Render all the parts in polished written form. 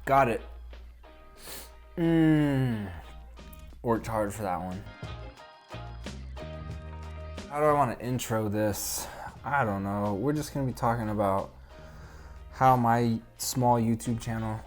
Got it. Worked hard for that one. How do I want to intro this? I don't know. We're just going to be talking about how my small YouTube channel,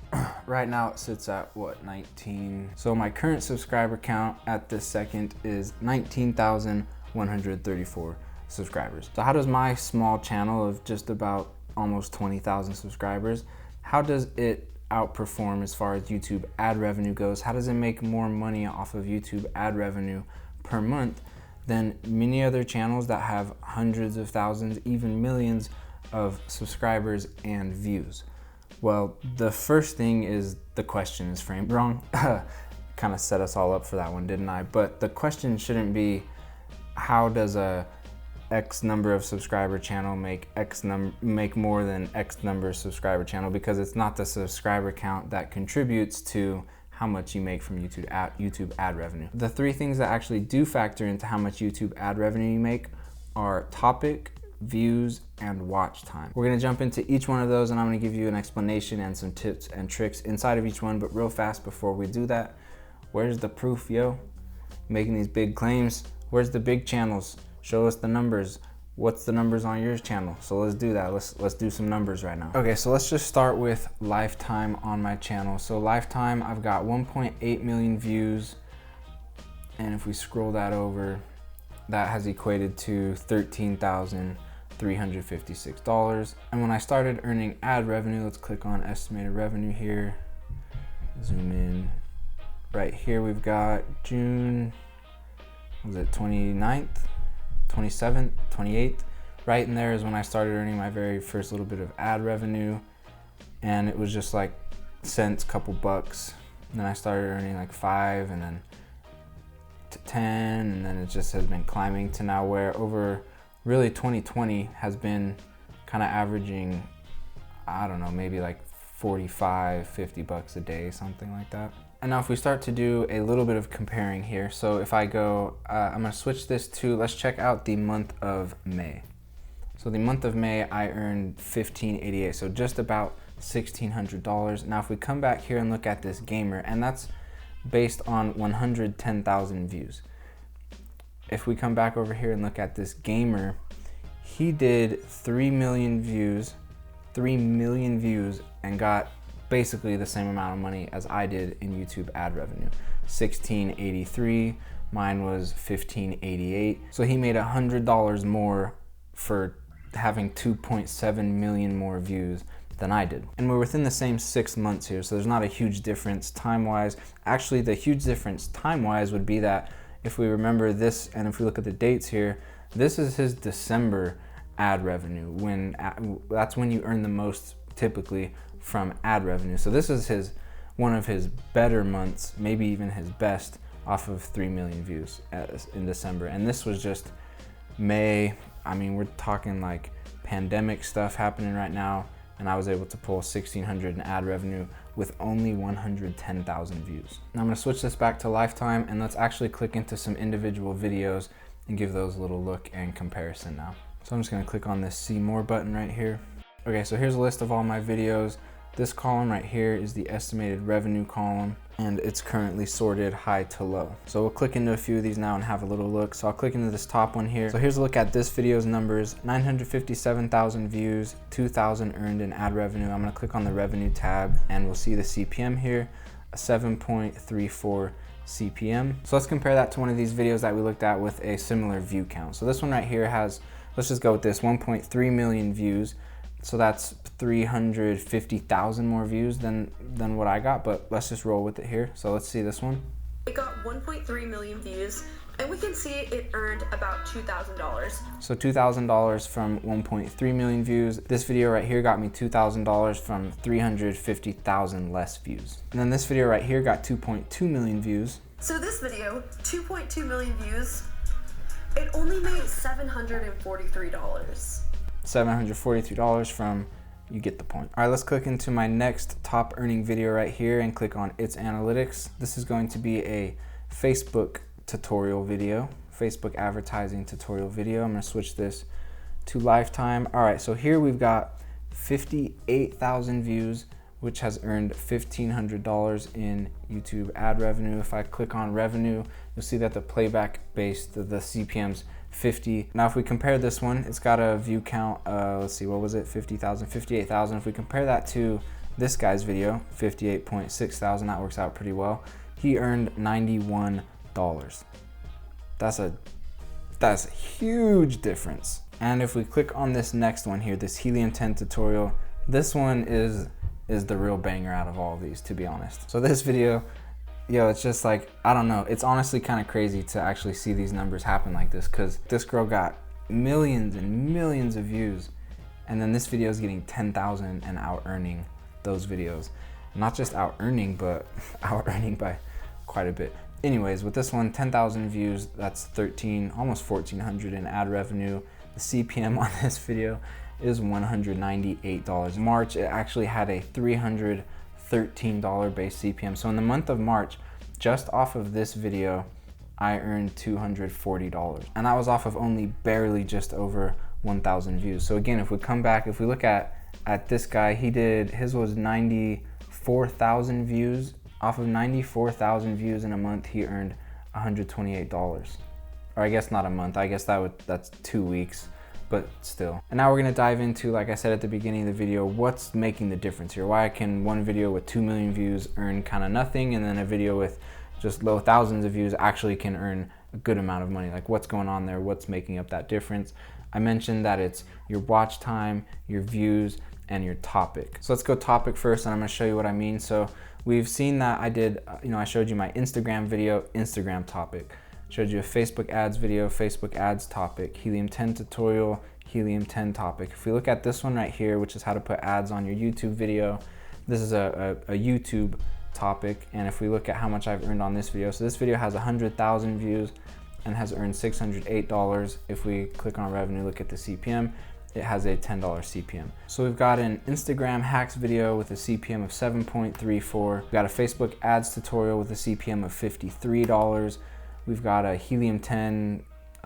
right now it sits at what, 19. So my current subscriber count at this second is 19,134 subscribers. So how does my small channel of just about almost 20,000 subscribers, how does it outperform as far as YouTube ad revenue goes? How does it make more money off of YouTube ad revenue per month than many other channels that have hundreds of thousands, even millions of subscribers and views? Well, the first thing is the question is framed wrong. Kind of set us all up for that one, didn't I? But the question shouldn't be, how does a X number of subscriber channel make more than X number of subscriber channel, because it's not the subscriber count that contributes to how much you make from YouTube ad revenue. The three things that actually do factor into how much YouTube ad revenue you make are topic, views, and watch time. We're gonna jump into each one of those, and I'm gonna give you an explanation and some tips and tricks inside of each one. But real fast before we do that, where's the proof, yo? Making these big claims, where's the big channels? Show us the numbers. What's the numbers on your channel? So let's do that. Let's do some numbers right now. Okay, so let's just start with lifetime on my channel. So lifetime, I've got 1.8 million views. And if we scroll that over, that has equated to $13,356. And when I started earning ad revenue, let's click on estimated revenue here. Zoom in. Right here, we've got June, was it 29th? 27th, 28th, right in there is when I started earning my very first little bit of ad revenue, and it was just like cents, couple bucks. And then I started earning like 5, and then to 10, and then it just has been climbing to now where over really 2020 has been kind of averaging, I don't know, maybe like 45, 50 bucks a day, something like that. And now if we start to do a little bit of comparing here, so if I go, I'm gonna switch this to, let's check out the month of May. So the month of May, I earned $1,588, so just about $1,600. Now if we come back here and look at this gamer, and that's based on 110,000 views. If we come back over here and look at this gamer, he did 3 million views, and got basically the same amount of money as I did in YouTube ad revenue. $1,683, mine was $1,588. So he made $100 more for having 2.7 million more views than I did. And we're within the same 6 months here, so there's not a huge difference time-wise. Actually, the huge difference time-wise would be that if we remember this, and if we look at the dates here, this is his December ad revenue, that's when you earn the most typically from ad revenue. So this is one of his better months, maybe even his best, off of 3 million views in December. And this was just May. I mean, we're talking like pandemic stuff happening right now, and I was able to pull 1,600 in ad revenue with only 110,000 views. Now I'm gonna switch this back to lifetime, and let's actually click into some individual videos and give those a little look and comparison now. So I'm just gonna click on this see more button right here. Okay, so here's a list of all my videos. This column right here is the estimated revenue column, and it's currently sorted high to low. So we'll click into a few of these now and have a little look. So I'll click into this top one here. So here's a look at this video's numbers: 957,000 views, 2,000 earned in ad revenue. I'm gonna click on the revenue tab, and we'll see the CPM here, a 7.34 CPM. So let's compare that to one of these videos that we looked at with a similar view count. So this one right here has, let's just go with this, 1.3 million views. So that's 350,000 more views than what I got, but let's just roll with it here. So let's see this one. It got 1.3 million views, and we can see it earned about $2,000. So $2,000 from 1.3 million views. This video right here got me $2,000 from 350,000 less views. And then this video right here got 2.2 million views. So this video, 2.2 million views, it only made $743. $743 from, you get the point. All right, let's click into my next top earning video right here and click on its analytics. This is going to be a Facebook tutorial video, Facebook advertising tutorial video. I'm gonna switch this to lifetime. All right, so here we've got 58,000 views, which has earned $1,500 in YouTube ad revenue. If I click on revenue, you'll see that the playback based, the CPM's 50. Now, if we compare this one, it's got a view count, let's see, what was it? 50,000, 58,000. If we compare that to this guy's video, 58.6 thousand, that works out pretty well. He earned $91. That's a huge difference. And if we click on this next one here, this Helium 10 tutorial, this one is the real banger out of all of these, to be honest. So this video, yo, it's just like, I don't know, it's honestly kind of crazy to actually see these numbers happen like this, because this girl got millions and millions of views, and then this video is getting 10,000 and out earning those videos. Not just out earning, but out earning by quite a bit. Anyways, with this one, 10,000 views, that's almost 1,400 in ad revenue. The CPM on this video is $198. March, it actually had a $313 base CPM. So in the month of March, just off of this video, I earned $240. And that was off of only barely just over 1,000 views. So again, if we come back, if we look at this guy, his was 94,000 views. Off of 94,000 views in a month, he earned $128. Or I guess not a month, I guess that's 2 weeks, but still. And now we're gonna dive into, like I said at the beginning of the video, what's making the difference here? Why can one video with 2 million views earn kind of nothing, and then a video with just low thousands of views actually can earn a good amount of money? Like, what's going on there? What's making up that difference? I mentioned that it's your watch time, your views, and your topic. So let's go topic first, and I'm gonna show you what I mean. So we've seen that I showed you my Instagram video, Instagram topic. Showed you a Facebook ads video, Facebook ads topic, Helium 10 tutorial, Helium 10 topic. If we look at this one right here, which is how to put ads on your YouTube video, this is a YouTube topic. And if we look at how much I've earned on this video, so this video has 100,000 views and has earned $608. If we click on revenue, look at the CPM, it has a $10 CPM. So we've got an Instagram hacks video with a CPM of 7.34. We've got a Facebook ads tutorial with a CPM of $53. We've got a Helium 10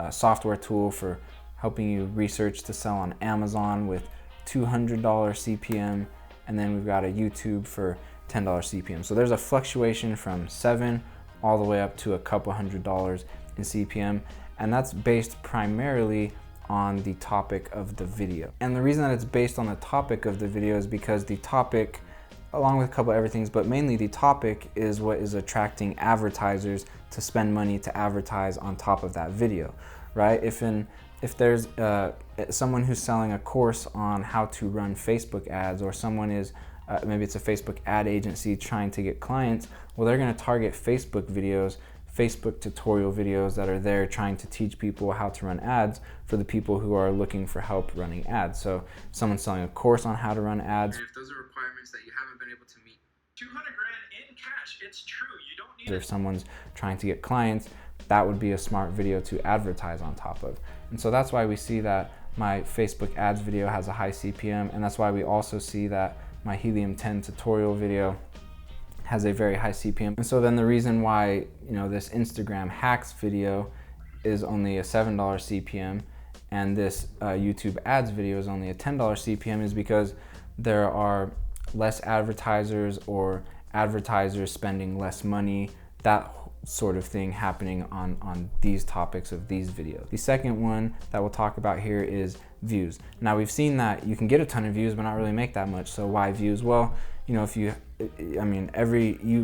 software tool for helping you research to sell on Amazon with $200 CPM. And then we've got a YouTube for $10 CPM. So there's a fluctuation from 7 all the way up to a couple $100 in CPM. And that's based primarily on the topic of the video. And the reason that it's based on the topic of the video is because the topic, along with a couple other things, but mainly the topic is what is attracting advertisers to spend money to advertise on top of that video, right? If there's someone who's selling a course on how to run Facebook ads, or someone is, maybe it's a Facebook ad agency trying to get clients, well, they're gonna target Facebook videos, Facebook tutorial videos that are there trying to teach people how to run ads for the people who are looking for help running ads. So if someone's selling a course on how to run ads, if those are requirements that you haven't been able to meet, 200 grand in cash, it's true, you don't need or if someone's trying to get clients, that would be a smart video to advertise on top of. And so that's why we see that my Facebook ads video has a high CPM, and that's why we also see that my Helium 10 tutorial video has a very high CPM. And so then the reason why, this Instagram hacks video is only a $7 CPM and this YouTube ads video is only a $10 CPM is because there are less advertisers, or advertisers spending less money, that sort of thing happening on these topics of these videos. The second one that we'll talk about here is views. Now we've seen that you can get a ton of views but not really make that much. So why views? Well, you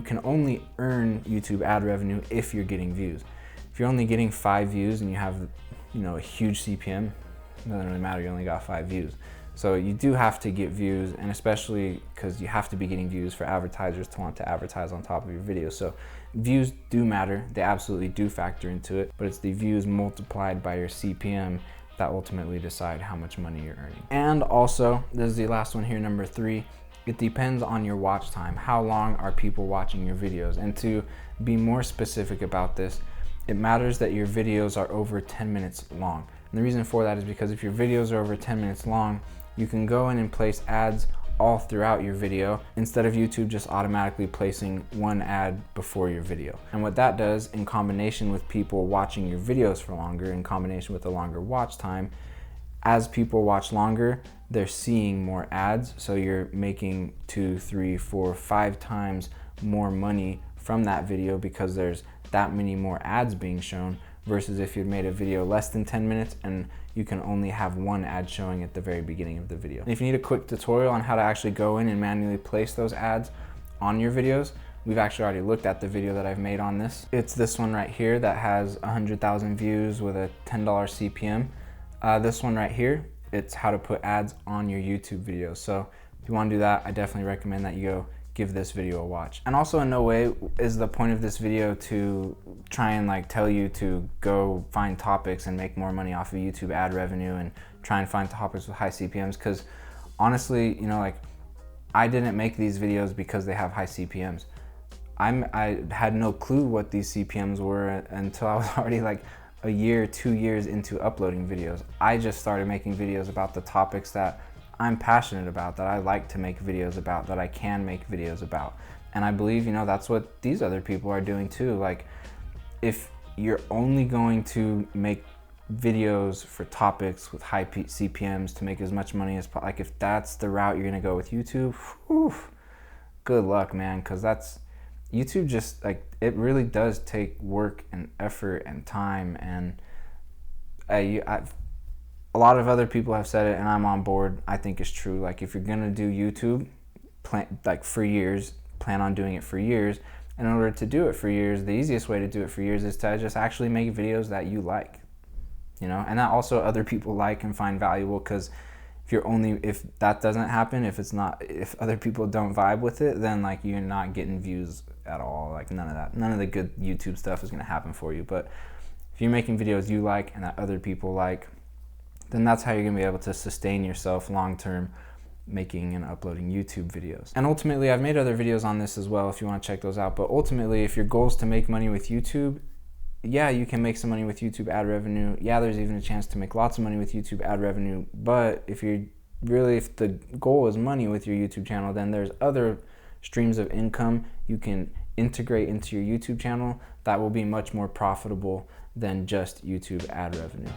can only earn YouTube ad revenue if you're getting views. If you're only getting 5 views and you have, a huge CPM, it doesn't really matter, you only got 5 views. So you do have to get views, and especially because you have to be getting views for advertisers to want to advertise on top of your video. So views do matter, they absolutely do factor into it, but it's the views multiplied by your CPM that ultimately decide how much money you're earning. And also, this is the last one here, number 3, it depends on your watch time. How long are people watching your videos? And to be more specific about this, it matters that your videos are over 10 minutes long. And the reason for that is because if your videos are over 10 minutes long, you can go in and place ads all throughout your video instead of YouTube just automatically placing one ad before your video. And what that does, in combination with people watching your videos for longer, in combination with a longer watch time, as people watch longer, they're seeing more ads. So you're making 2, 3, 4, 5 times more money from that video because there's that many more ads being shown, versus if you'd made a video less than 10 minutes and you can only have one ad showing at the very beginning of the video. And if you need a quick tutorial on how to actually go in and manually place those ads on your videos, we've actually already looked at the video that I've made on this. It's this one right here that has 100,000 views with a $10 CPM. This one right here, it's how to put ads on your YouTube videos. So if you want to do that, I definitely recommend that you go give this video a watch. And also, in no way is the point of this video to try and like tell you to go find topics and make more money off of YouTube ad revenue and try and find topics with high CPMs, because honestly, you know, like, I didn't make these videos because they have high CPMs. I had no clue what these CPMs were until I was already like a year, 2 years into uploading videos. I just started making videos about the topics that I'm passionate about, that I like to make videos about, that I can make videos about. And I believe, you know, that's what these other people are doing too. Like, if you're only going to make videos for topics with high CPMs to make as much money as like, if that's the route you're gonna go with YouTube, whew, good luck, man, because that's YouTube. Just like, it really does take work and effort and time, and a lot of other people have said it, and I'm on board. I think it's true. Like, if you're gonna do YouTube, for years, plan on doing it for years. And in order to do it for years, the easiest way to do it for years is to just actually make videos that you like, you know, and that also other people like and find valuable. Because if that doesn't happen, if other people don't vibe with it, then like, you're not getting views at all. Like, none of the good YouTube stuff is gonna happen for you. But if you're making videos you like and that other people like, then that's how you're gonna be able to sustain yourself long-term making and uploading YouTube videos. And ultimately, I've made other videos on this as well if you wanna check those out, but ultimately, if your goal is to make money with YouTube, yeah, you can make some money with YouTube ad revenue. Yeah, there's even a chance to make lots of money with YouTube ad revenue, but if the goal is money with your YouTube channel, then there's other streams of income you can integrate into your YouTube channel that will be much more profitable than just YouTube ad revenue.